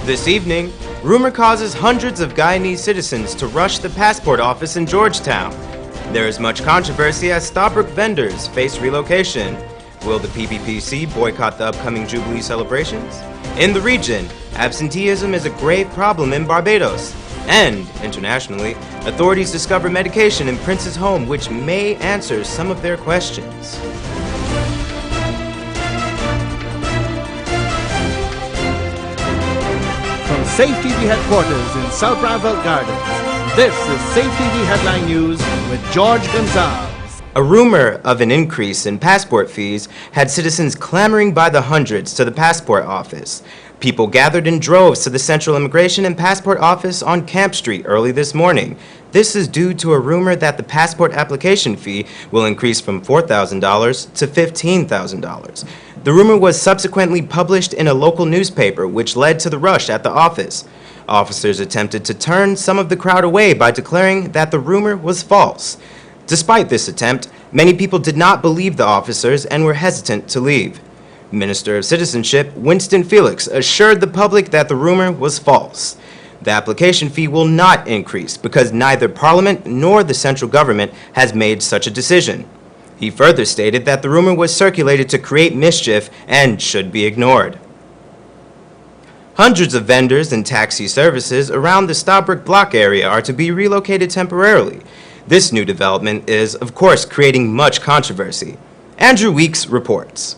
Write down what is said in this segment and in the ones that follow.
This evening, rumor causes hundreds of Guyanese citizens to rush the passport office in Georgetown. There is much controversy as Stabroek vendors face relocation. Will the PPPC boycott the upcoming Jubilee celebrations? In the region, absenteeism is a grave problem in Barbados. And, internationally, authorities discover medication in Prince's home which may answer some of their questions. From Safetv headquarters in South Rival Gardens, this is Safetv Headline News with George Gonzalez. A rumor of an increase in passport fees had citizens clamoring by the hundreds to the passport office. People gathered in droves to the Central Immigration and Passport Office on Camp Street early this morning. This is due to a rumor that the passport application fee will increase from $4,000 to $15,000. The rumor was subsequently published in a local newspaper, which led to the rush at the office. Officers attempted to turn some of the crowd away by declaring that the rumor was false. Despite this attempt, many people did not believe the officers and were hesitant to leave. Minister of Citizenship Winston Felix assured the public that the rumor was false. The application fee will not increase because neither Parliament nor the central government has made such a decision. He further stated that the rumor was circulated to create mischief and should be ignored. Hundreds of vendors and taxi services around the Stabroek block area are to be relocated temporarily. This new development is, of course, creating much controversy. Andrew Weeks reports.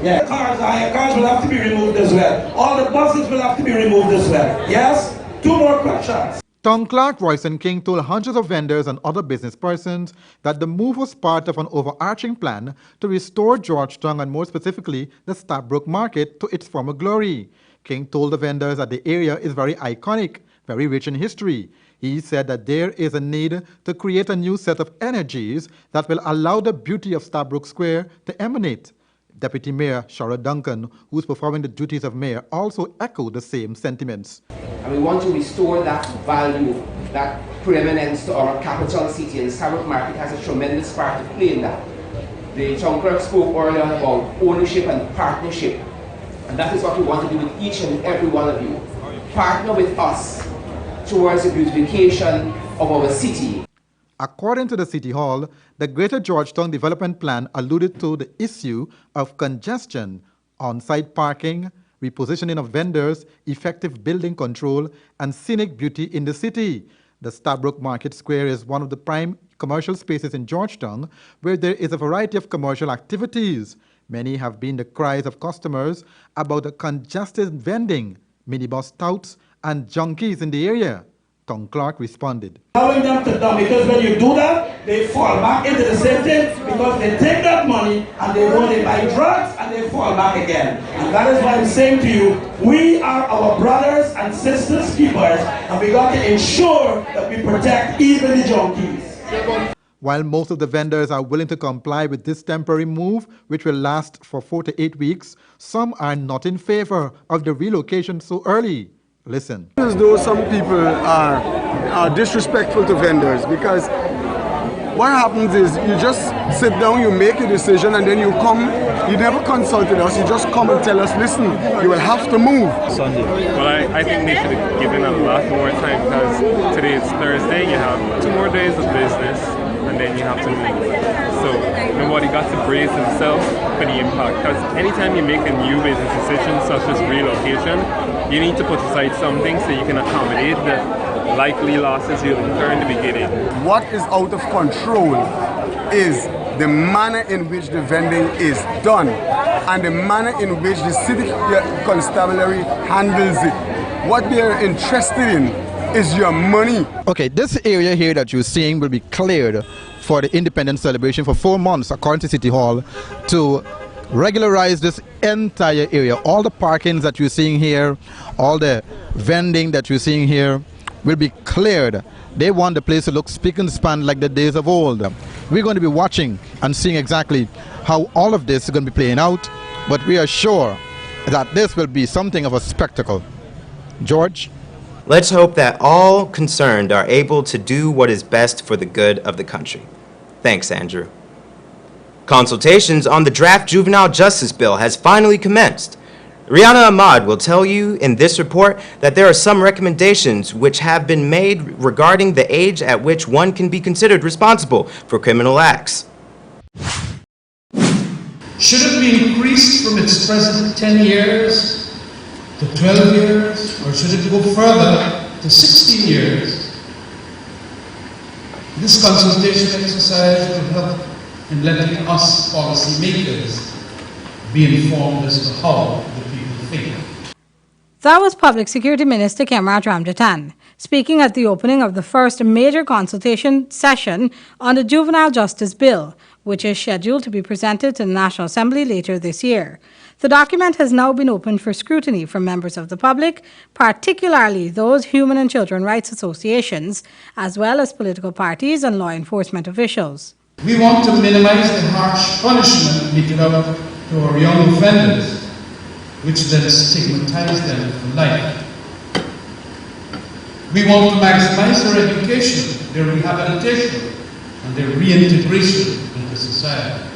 Yeah, cars will have to be removed as well. All the buses will have to be removed as well. Yes? 2 more questions. Town Clerk Royston King told hundreds of vendors and other business persons that the move was part of an overarching plan to restore Georgetown and more specifically the Stabroek Market to its former glory. King told the vendors that the area is very iconic, very rich in history. He said that there is a need to create a new set of energies that will allow the beauty of Stabroek Square to emanate. Deputy Mayor Shara Duncan, who is performing the duties of mayor, also echoed the same sentiments. And we want to restore that value, that preeminence to our capital city, and the Stabroek Market has a tremendous part to play in that. The town clerk spoke earlier about ownership and partnership, and that is what we want to do with each and every one of you. Partner with us towards the beautification of our city. According to the City Hall, the Greater Georgetown Development Plan alluded to the issue of congestion, on-site parking, repositioning of vendors, effective building control, and scenic beauty in the city. The Stabroek Market Square is one of the prime commercial spaces in Georgetown where there is a variety of commercial activities. Many have been the cries of customers about the congested vending, minibus touts, and junkies in the area. Town Clerk responded. Allowing them to dump, because when you do that, they fall back into the same thing because they take that money and they go, they buy drugs and they fall back again. And that is why I'm saying to you, we are our brothers and sisters keepers, and we got to ensure that we protect even the junkies. While most of the vendors are willing to comply with this temporary move, which will last for 4 to 8 weeks, some are not in favor of the relocation so early. Listen. As though some people are disrespectful to vendors, because what happens is you just sit down, you make a decision, and then you come, you never consulted us, you just come and tell us, listen, you will have to move. Sunday. Well, I think they should have given a lot more time, because today is Thursday, you have 2 more days of business, and then you have to move. So nobody got to brace themselves for the impact, because anytime you make a new business decision such as relocation, you need to put aside something so you can accommodate the likely losses you'll incur in the beginning. What is out of control is the manner in which the vending is done and the manner in which the city constabulary handles it. What they are interested in is your money. Okay, this area here that you're seeing will be cleared for the independence celebration for 4 months, according to City Hall, to regularize this entire area. All the parkings that you're seeing here, all the vending that you're seeing here will be cleared. They want the place to look spick and span like the days of old. We're going to be watching and seeing exactly how all of this is going to be playing out, but we are sure that this will be something of a spectacle. George? Let's hope that all concerned are able to do what is best for the good of the country. Thanks, Andrew. Consultations on the draft juvenile justice bill has finally commenced. Rihanna Ahmad will tell you in this report that there are some recommendations which have been made regarding the age at which one can be considered responsible for criminal acts. Should it be increased from its present 10 years to 12 years, or should it go further to 16 years? This consultation exercise will help in letting us policymakers be informed as to how the people think. That was Public Security Minister Kemrat Ramjatan speaking at the opening of the first major consultation session on the Juvenile Justice Bill, which is scheduled to be presented to the National Assembly later this year. The document has now been opened for scrutiny from members of the public, particularly those human and children rights associations, as well as political parties and law enforcement officials. We want to minimize the harsh punishment meted out to our young offenders, which then stigmatize them for life. We want to maximize their education, their rehabilitation, and their reintegration into society.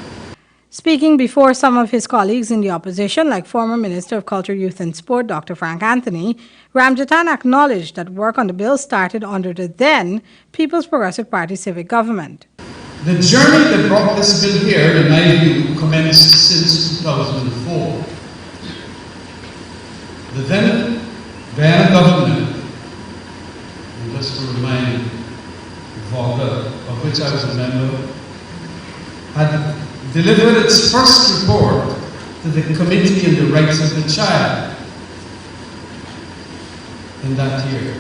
Speaking before some of his colleagues in the opposition, like former Minister of Culture, Youth and Sport, Dr. Frank Anthony, Ramjatan acknowledged that work on the bill started under the then People's Progressive Party civic government. The journey that brought this bill here, in my view, commenced since 2004. The then Guyana government, and just to remind Volga, of which I was a member, had delivered its first report to the Committee on the Rights of the Child in that year.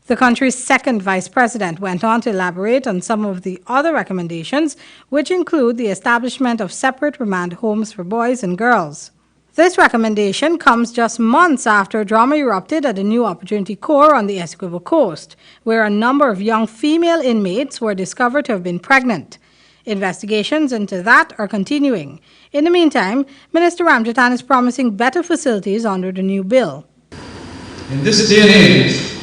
The country's second vice president went on to elaborate on some of the other recommendations, which include the establishment of separate remand homes for boys and girls. This recommendation comes just months after drama erupted at the New Opportunity Corps on the Essequibo Coast, where a number of young female inmates were discovered to have been pregnant. Investigations into that are continuing. In the meantime, Minister Ramjatan is promising better facilities under the new bill. In this day and age,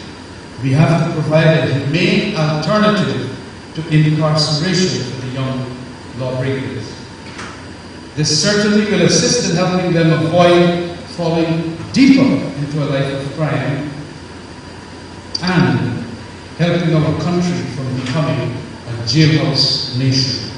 we have to provide a humane alternative to incarceration for the young lawbreakers. This certainly will assist in helping them avoid falling deeper into a life of crime and helping our country from becoming a jailhouse nation.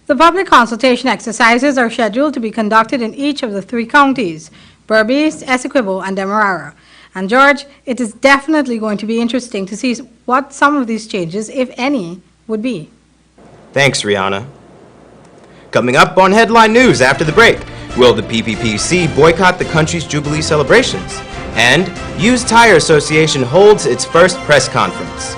The public consultation exercises are scheduled to be conducted in each of the three counties, Berbice, Essequibo, and Demerara. And George, it is definitely going to be interesting to see what some of these changes, if any, would be. Thanks, Rihanna. Coming up on Headline News after the break, will the PPPC boycott the country's Jubilee celebrations? And Used Tire Association holds its first press conference.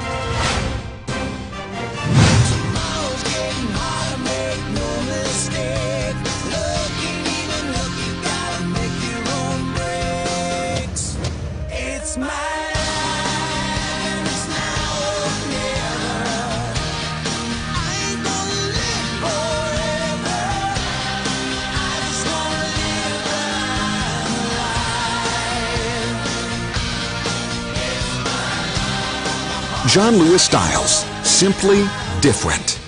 John Lewis Styles, simply different.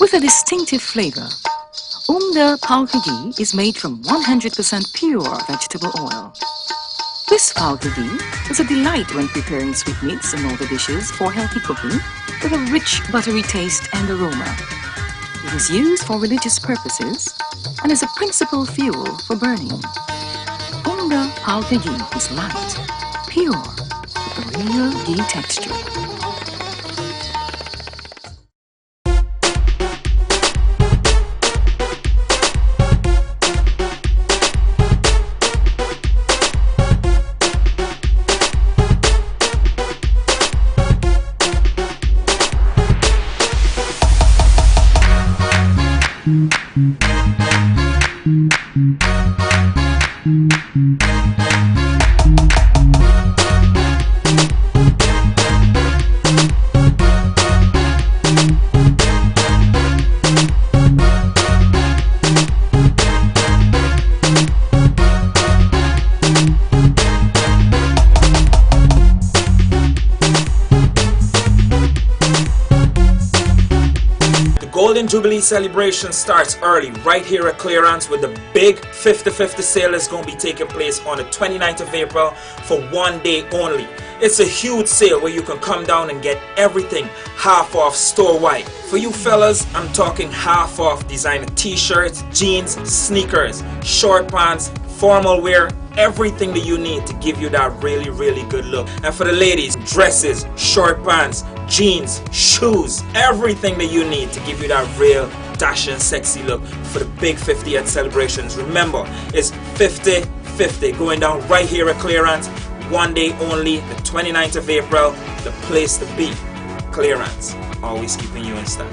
With a distinctive flavor, Umda Palka ghee is made from 100% pure vegetable oil. This Palka ghee is a delight when preparing sweetmeats and other dishes for healthy cooking with a rich buttery taste and aroma. It is used for religious purposes and is a principal fuel for burning. Umda Palka ghee is light, pure, with a real ghee texture. Golden Jubilee celebration starts early right here at Clearance with the big 50/50 sale that's going to be taking place on the 29th of April for 1 day only. It's a huge sale where you can come down and get everything half off store-wide. For you fellas, I'm talking half off designer t-shirts, jeans, sneakers, short pants, formal wear, everything that you need to give you that really good look. And for the ladies, dresses, short pants, jeans, shoes, everything that you need to give you that real dashing sexy look for the big 50th celebrations. Remember, it's 50/50 going down right here at Clearance, 1 day only, the 29th of April, the place to be. Clearance, always keeping you in style.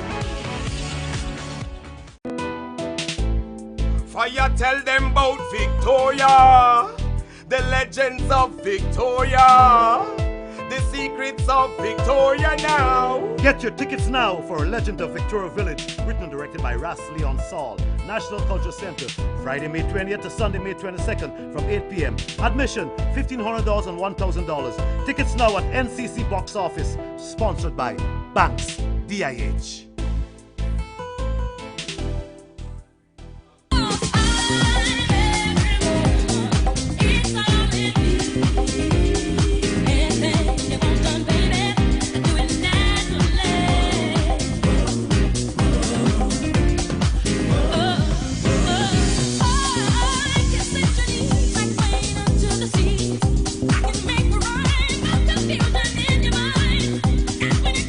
Fire tell them about Victoria, the legends of Victoria, the secrets of Victoria now. Get your tickets now for Legend of Victoria Village, written and directed by Ras Leon Saul. National Culture Center, Friday, May 20th to Sunday, May 22nd from 8 p.m. Admission, $1,500 and $1,000. Tickets now at NCC Box Office, sponsored by Banks, DIH.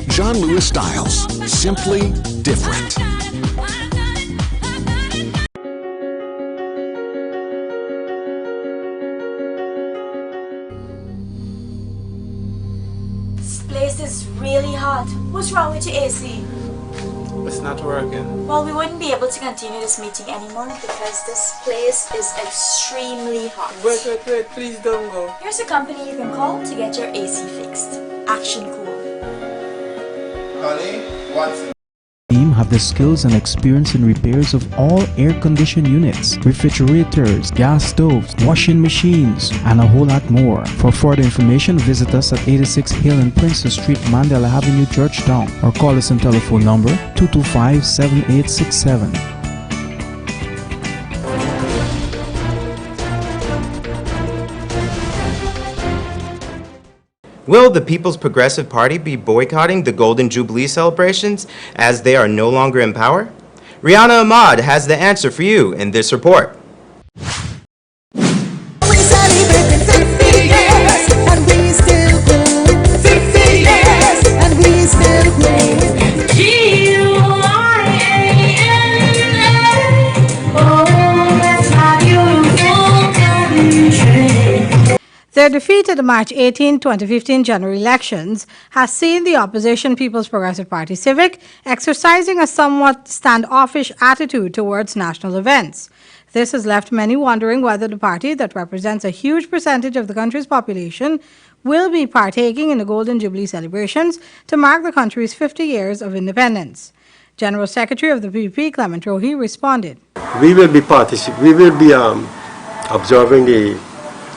John Lewis Styles, simply different. This place is really hot. What's wrong with your AC? It's not working. Well, we wouldn't be able to continue this meeting anymore because this place is extremely hot. Wait, please don't go. Here's a company you can call to get your AC fixed. Action Cool. Team have the skills and experience in repairs of all air-conditioned units, refrigerators, gas stoves, washing machines, and a whole lot more. For further information, visit us at 86 Hill and Princess Street, Mandela Avenue, Georgetown, or call us on telephone number 225-7867. Will the People's Progressive Party be boycotting the Golden Jubilee celebrations as they are no longer in power? Rihanna Ahmad has the answer for you in this report. Their defeat at the March 18, 2015 general elections has seen the opposition People's Progressive Party Civic exercising a somewhat standoffish attitude towards national events. This has left many wondering whether the party that represents a huge percentage of the country's population will be partaking in the Golden Jubilee celebrations to mark the country's 50 years of independence. General Secretary of the PPP, Clement Rohi, responded. We will be observing the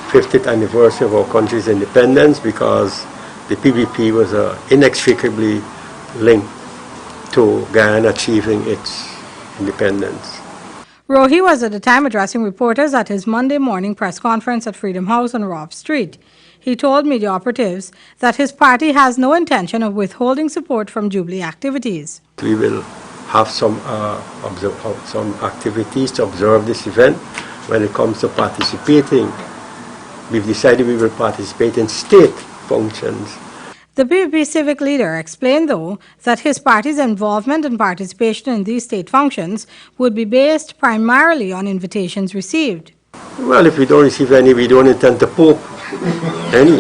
50th anniversary of our country's independence because the PPP was inextricably linked to Guyana achieving its independence. Rohi was at the time addressing reporters at his Monday morning press conference at Freedom House on Robb Street. He told media operatives that his party has no intention of withholding support from Jubilee activities. We will have some activities to observe this event. When it comes to participating, we've decided we will participate in state functions. The PPP civic leader explained, though, that his party's involvement and participation in these state functions would be based primarily on invitations received. Well, if we don't receive any, we don't intend to poke any.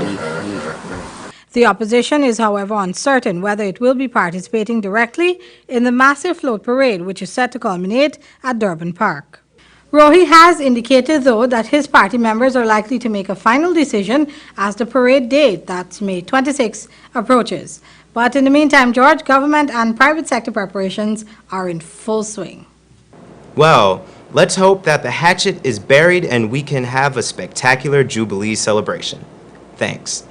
The opposition is, however, uncertain whether it will be participating directly in the massive float parade, which is set to culminate at Durban Park. Rohi has indicated, though, that his party members are likely to make a final decision as the parade date, that's May 26, approaches. But in the meantime, George, government and private sector preparations are in full swing. Well, let's hope that the hatchet is buried and we can have a spectacular Jubilee celebration. Thanks.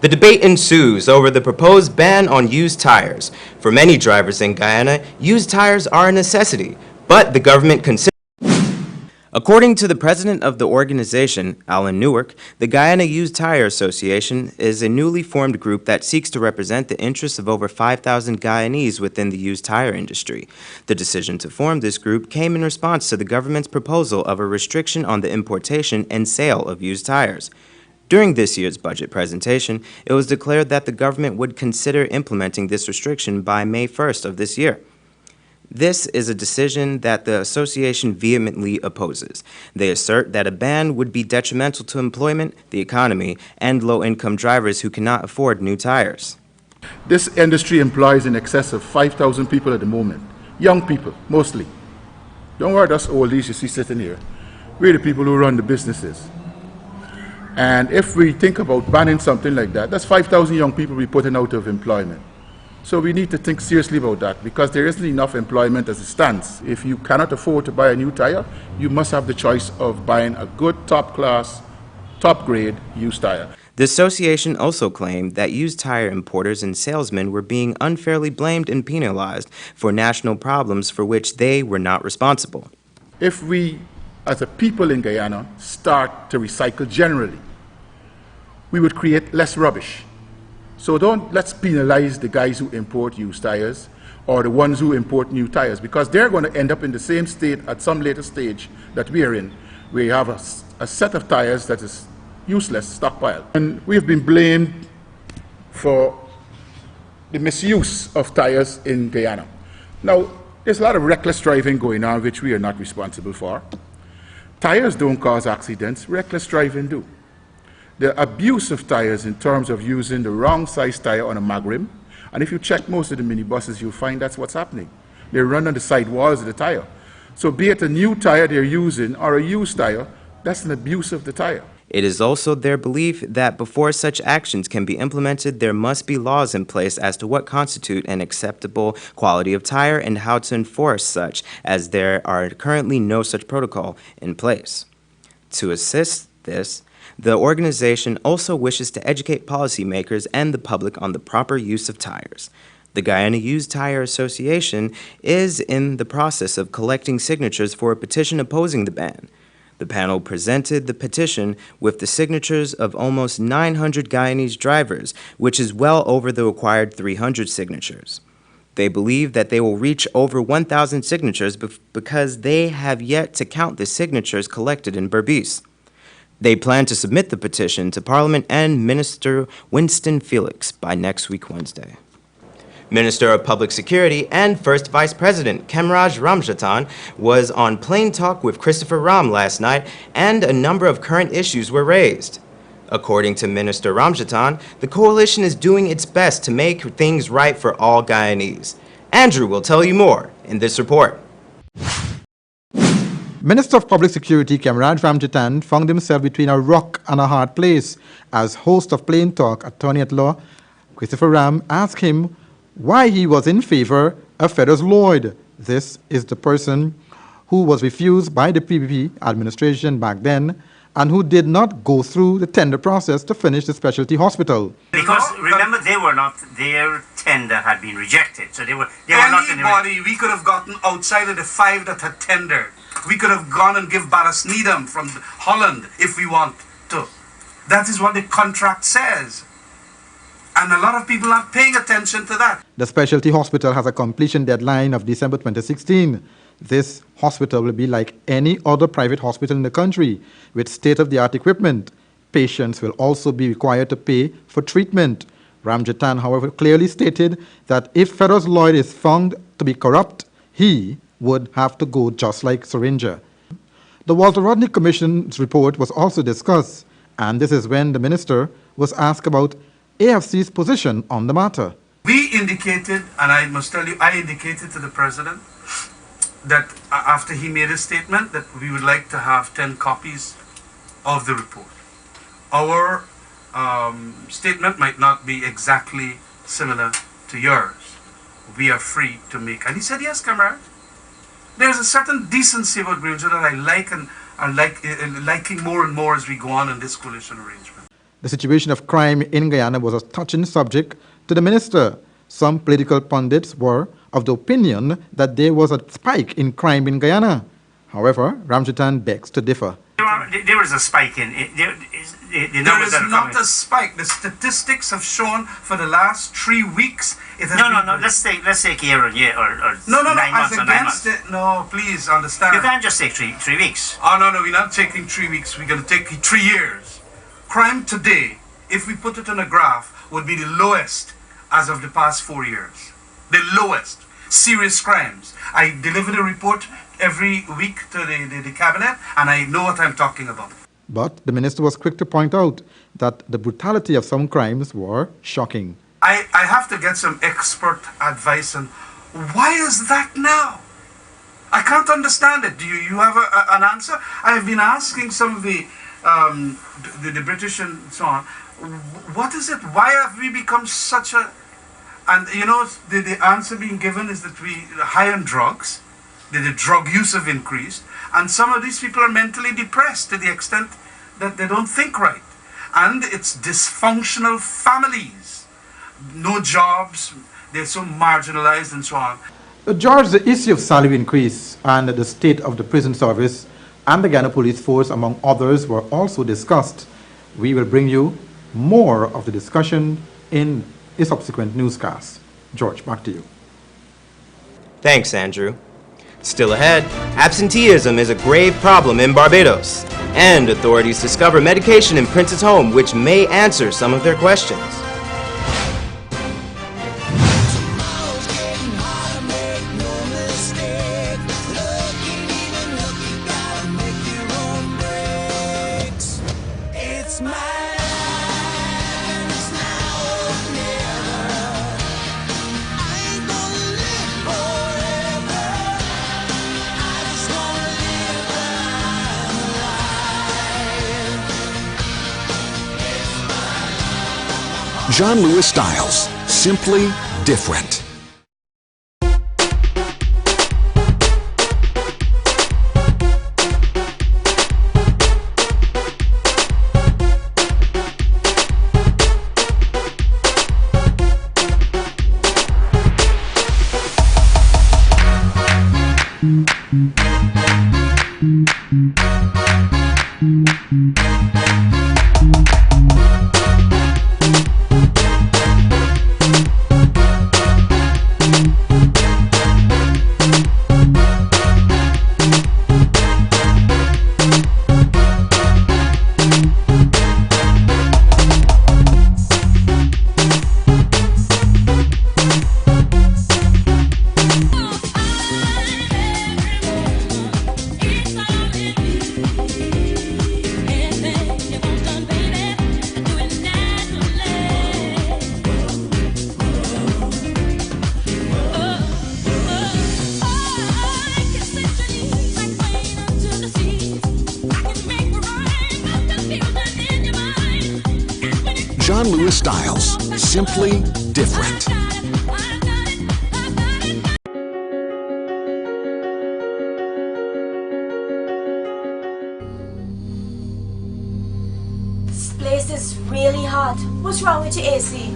The debate ensues over the proposed ban on used tires. For many drivers in Guyana, used tires are a necessity, but the government considers. According to the president of the organization, Alan Newark, the Guyana Used Tire Association is a newly formed group that seeks to represent the interests of over 5,000 Guyanese within the used tire industry. The decision to form this group came in response to the government's proposal of a restriction on the importation and sale of used tires. During this year's budget presentation, it was declared that the government would consider implementing this restriction by May 1st of this year. This is a decision that the association vehemently opposes. They assert that a ban would be detrimental to employment, the economy, and low-income drivers who cannot afford new tires. This industry employs in excess of 5,000 people at the moment. Young people, mostly. Don't worry, us oldies you see sitting here. We're the people who run the businesses. And if we think about banning something like that, that's 5,000 young people we're putting out of employment. So we need to think seriously about that because there isn't enough employment as it stands. If you cannot afford to buy a new tire, you must have the choice of buying a good top class, top grade used tire. The association also claimed that used tire importers and salesmen were being unfairly blamed and penalized for national problems for which they were not responsible. If we, as a people in Guyana, start to recycle generally, we would create less rubbish. So let's penalize the guys who import used tires or the ones who import new tires because they're going to end up in the same state at some later stage that we are in, where you have a set of tires that is useless, stockpile. And we've been blamed for the misuse of tires in Guyana. Now, there's a lot of reckless driving going on which we are not responsible for. Tires don't cause accidents, reckless driving do. The abuse of tires in terms of using the wrong size tire on a mag rim, and if you check most of the minibuses, you'll find that's what's happening. They run on the side walls of the tire. So be it a new tire they're using or a used tire, that's an abuse of the tire. It is also their belief that before such actions can be implemented, there must be laws in place as to what constitute an acceptable quality of tire and how to enforce such, as there are currently no such protocol in place. To assist this, the organization also wishes to educate policymakers and the public on the proper use of tires. The Guyana Used Tire Association is in the process of collecting signatures for a petition opposing the ban. The panel presented the petition with the signatures of almost 900 Guyanese drivers, which is well over the required 300 signatures. They believe that they will reach over 1,000 signatures because they have yet to count the signatures collected in Berbice. They plan to submit the petition to Parliament and Minister Winston Felix by next week, Wednesday. Minister of Public Security and First Vice President Kemraj Ramjatan was on Plain Talk with Christopher Ram last night, and a number of current issues were raised. According to Minister Ramjatan, the coalition is doing its best to make things right for all Guyanese. Andrew will tell you more in this report. Minister of Public Security Kemraj Ramjatan found himself between a rock and a hard place. As host of Plain Talk, attorney-at-law Christopher Ram asked him why he was in favor of Feathers Lloyd. This is the person who was refused by the PPP administration back then and who did not go through the tender process to finish the specialty hospital. Because remember, their tender had been rejected, so they were not in the... Anybody we could have gotten outside of the 5 that had tendered. We could have gone and give Barras Needham from Holland if we want to. That is what the contract says. And a lot of people are paying attention to that. The specialty hospital has a completion deadline of December 2016. This hospital will be like any other private hospital in the country with state-of-the-art equipment. Patients will also be required to pay for treatment. Ramjatan, however, clearly stated that if Feathers Lloyd is found to be corrupt, he would have to go just like Syringa. The Walter Rodney Commission's report was also discussed, and this is when the minister was asked about AFC's position on the matter. We indicated, and I must tell you, I indicated to the president that after he made a statement that we would like to have 10 copies of the report. Our statement might not be exactly similar to yours. We are free to make. And he said, yes, comrade. There's a certain decency about Greenwood that I like and are liking more and more as we go on in this coalition arrangement. The situation of crime in Guyana was a touching subject to the minister. Some political pundits were of the opinion that there was a spike in crime in Guyana. However, Ramjitan begs to differ. There is a spike in it. There is not a spike. The statistics have shown for the last 3 weeks it has No. Let's take year on year or 9 months or 9 months. No, please understand. You can't just take three weeks. Oh no, we're not taking 3 weeks. We're going to take 3 years. Crime today, if we put it on a graph, would be the lowest as of the past 4 years. The lowest. Serious crimes. I delivered a report every week to the cabinet, and I know what I'm talking about. But the minister was quick to point out that the brutality of some crimes were shocking. I have to get some expert advice on why is that now? I can't understand it. Do you have an answer? I have been asking some of the British and so on, what is it? Why have we become such a... And you know, the answer being given is that we are high on drugs, the drug use have increased, and some of these people are mentally depressed to the extent that they don't think right. And it's dysfunctional families, no jobs, they're so marginalized and so on. George, the issue of salary increase and the state of the prison service and the Guyana Police Force, among others, were also discussed. We will bring you more of the discussion in a subsequent newscast. George, back to you. Thanks, Andrew. Still ahead, absenteeism is a grave problem in Barbados, and authorities discover medication in Prince's home which may answer some of their questions. John Lewis Styles, simply different. John Lewis Styles, simply different. This place is really hot. What's wrong with your AC?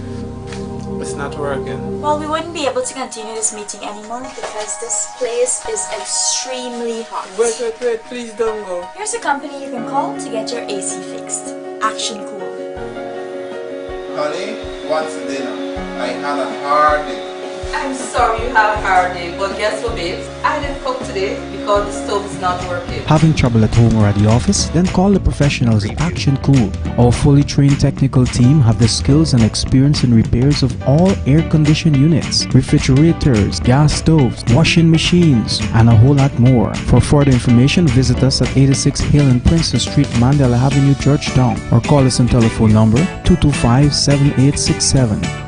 It's not working. Well, we wouldn't be able to continue this meeting anymore because this place is extremely hot. Wait, please don't go. Here's a company you can call to get your AC fixed. Action Cool. Honey, what's dinner? I had a hard day. I'm sorry you have a hard day, but guess what, babes? I didn't cook today because the stove is not working. Having trouble at home or at the office? Then call the professionals at Action Cool. Our fully trained technical team have the skills and experience in repairs of all air-conditioned units, refrigerators, gas stoves, washing machines, and a whole lot more. For further information, visit us at 86 Hill and Princess Street, Mandela Avenue, Georgetown, or call us on telephone number 225-7867.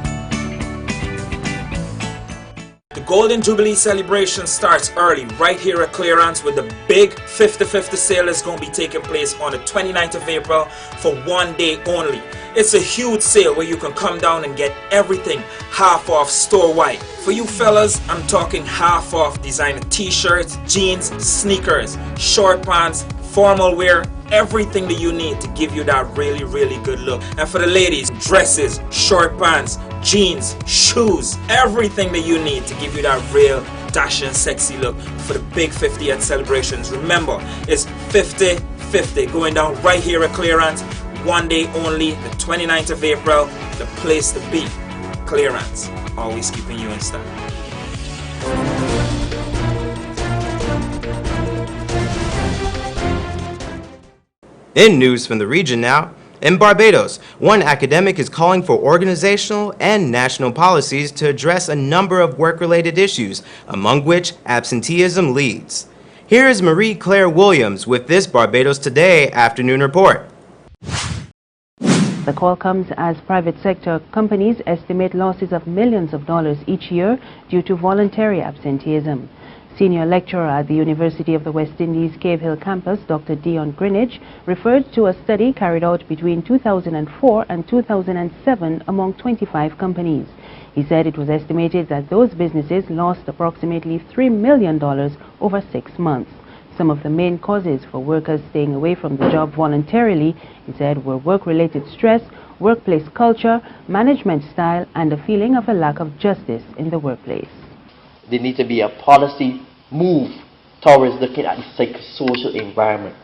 The Golden Jubilee celebration starts early right here at Clearance with the big 50/50 sale that's going to be taking place on the 29th of April for one day only. It's a huge sale where you can come down and get everything half off store-wide. For you fellas, I'm talking half off designer t-shirts, jeans, sneakers, short pants, formal wear, everything that you need to give you that really, really good look. And for the ladies, dresses, short pants, jeans, shoes, everything that you need to give you that real dashing sexy look for the big 50th celebrations. Remember, it's 50/50 going down right here at Clearance, one day only, the 29th of April, the place to be. Clearance, always keeping you in style. In news from the region now, in Barbados, one academic is calling for organizational and national policies to address a number of work-related issues, among which absenteeism leads. Here is Marie Claire Williams with this Barbados Today afternoon report. The call comes as private sector companies estimate losses of millions of dollars each year due to voluntary absenteeism. Senior lecturer at the University of the West Indies Cave Hill campus, Dr. Dion Greenidge, referred to a study carried out between 2004 and 2007 among 25 companies. He said it was estimated that those businesses lost approximately $3 million over 6 months. Some of the main causes for workers staying away from the job voluntarily, he said, were work-related stress, workplace culture, management style, and a feeling of a lack of justice in the workplace. There needs to be a policy move towards looking at the psychosocial environment.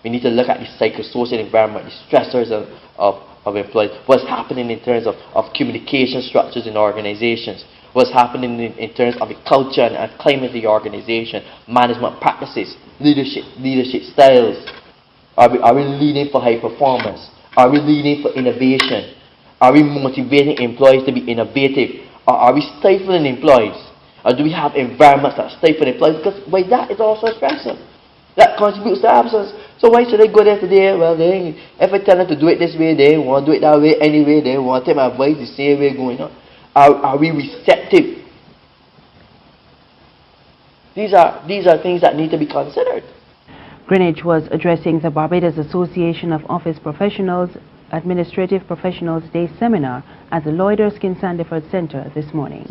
We need to look at the psychosocial environment, the stressors of employees, what's happening in terms of communication structures in organizations, what's happening in terms of the culture and climate of the organization, management practices, leadership styles. Are we leading for high performance? Are we leading for innovation? Are we motivating employees to be innovative? Or are we stifling employees? Or do we have environments that stifle employees? Because by that is also stressful. That contributes to absence. So why should I go there today? Well, if I tell them to do it this way, they want to do it that way anyway. They want to take my advice the same way going on. Are we receptive? These are things that need to be considered. Greenidge was addressing the Barbados Association of Office Professionals Administrative Professionals Day seminar at the Lloyd Erskine Sandiford Center this morning.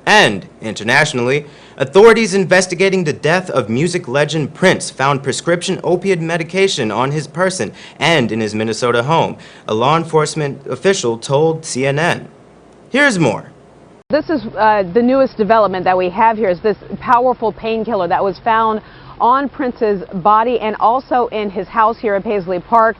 And internationally, authorities investigating the death of music legend Prince found prescription opiate medication on his person and in his Minnesota home, a law enforcement official told CNN. Here's more. This is the newest development that we have here is this powerful painkiller that was found on Prince's body and also in his house here at Paisley Park.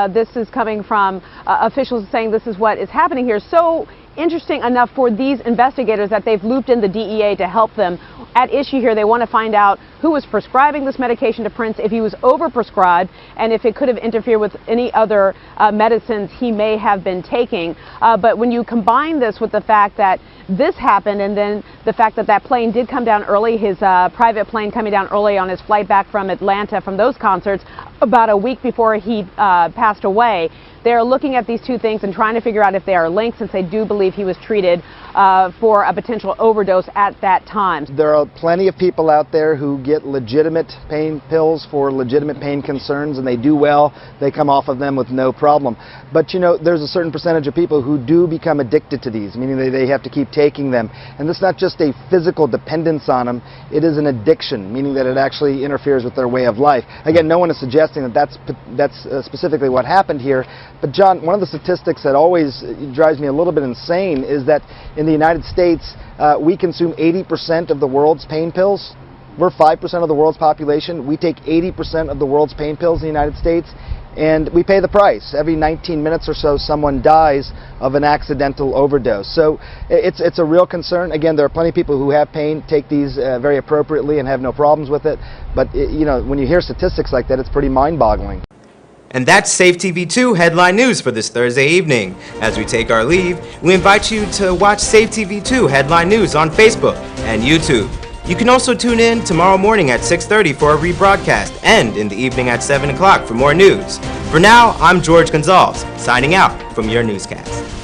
This is coming from officials saying this is what is happening here. So interesting enough for these investigators that they've looped in the DEA to help them. At issue here, they want to find out who was prescribing this medication to Prince, if he was overprescribed, and if it could have interfered with any other medicines he may have been taking. But when you combine this with the fact that this happened and then the fact that that plane did come down early, his private plane coming down early on his flight back from Atlanta from those concerts about a week before he passed away, they're looking at these two things and trying to figure out if they are linked, since they do believe he was treated for a potential overdose at that time. There are plenty of people out there who get legitimate pain pills for legitimate pain concerns, and they do well. They come off of them with no problem. But you know, there's a certain percentage of people who do become addicted to these, meaning they have to keep taking them. And it's not just a physical dependence on them, it is an addiction, meaning that it actually interferes with their way of life. Again, no one is suggesting that that's specifically what happened here. But John, one of the statistics that always drives me a little bit insane is that in the United States, we consume 80% of the world's pain pills. We're 5% of the world's population. We take 80% of the world's pain pills in the United States. and we pay the price. Every 19 minutes or so, someone dies of an accidental overdose. So it's a real concern. Again, there are plenty of people who have pain, take these very appropriately and have no problems with it. But you know, when you hear statistics like that, it's pretty mind-boggling. And that's Safetv 2 headline news for this Thursday evening. As we take our leave, we invite you to watch Safetv 2 headline news on Facebook and YouTube. You can also tune in tomorrow morning at 6:30 for a rebroadcast and in the evening at 7 o'clock for more news. For now, I'm George Gonzalez, signing out from your newscast.